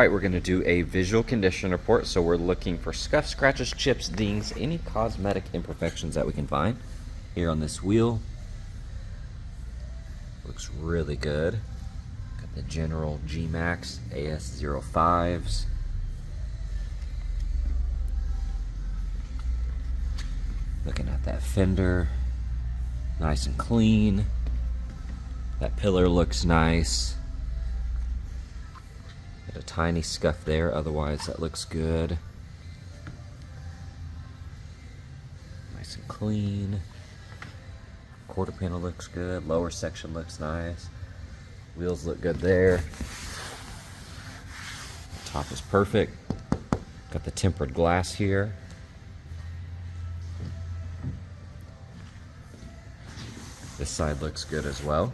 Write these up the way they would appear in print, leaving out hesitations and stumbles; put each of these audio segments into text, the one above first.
Alright, we're going to do a visual condition report. So we're looking for scuffs, scratches, chips, dings, any cosmetic imperfections that we can find. Here on this wheel, looks really good. Got the general G-Max AS05s. Looking at that fender, nice and clean. That pillar looks nice. Got a tiny scuff there, otherwise that looks good. Nice and clean. Quarter panel looks good, lower section looks nice. Wheels look good there. The top is perfect. Got the tempered glass here. This side looks good as well.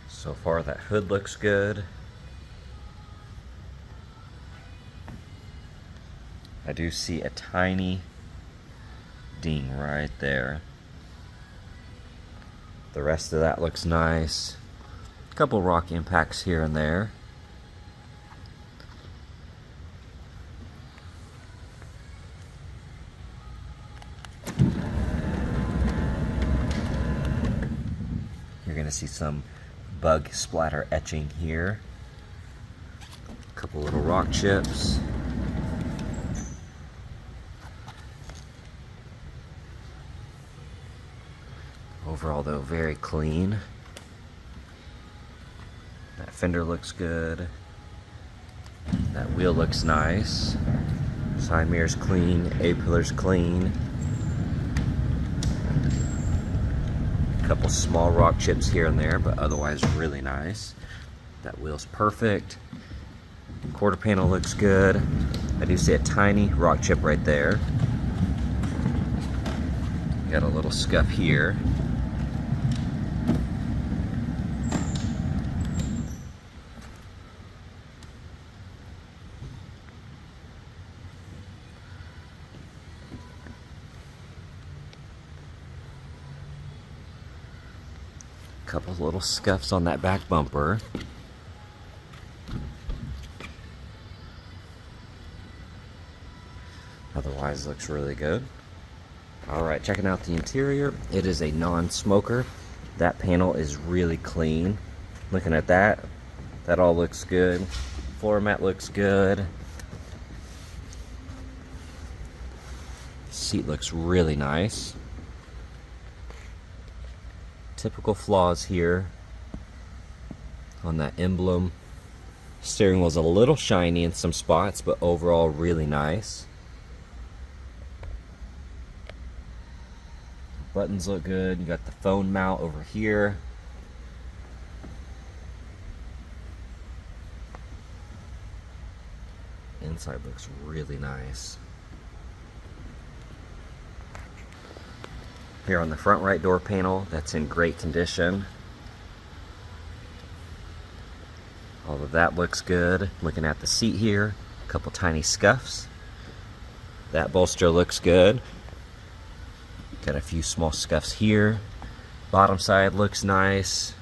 So far that hood looks good. I do see a tiny ding right there. The rest of that looks nice. A couple rock impacts here and there. You're going to see some bug splatter etching here. A couple little rock chips. Overall though, very clean. That fender looks good. That wheel looks nice. Side mirror's clean, A-pillar's clean. Couple small rock chips here and there, but otherwise really nice. That wheel's perfect. Quarter panel looks good. I do see a tiny rock chip right there. Got a little scuff here. Couple little scuffs on that back bumper. Otherwise looks really good. Alright, checking out the interior. It is a non-smoker. That panel is really clean. Looking at that, that all looks good. Floor mat looks good. Seat looks really nice. Typical flaws here on that emblem. Steering wheel's a little shiny in some spots, but overall really nice. Buttons look good. You got the phone mount over here. Inside looks really nice. Here on the front right door panel, that's in great condition. All of that looks good. Looking at the seat here, a couple tiny scuffs. That bolster looks good. Got a few small scuffs here. Bottom side looks nice.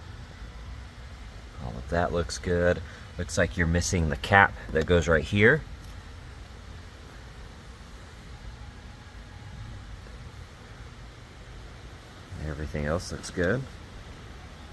All of that looks good. Looks like you're missing the cap that goes right here. Everything else looks good.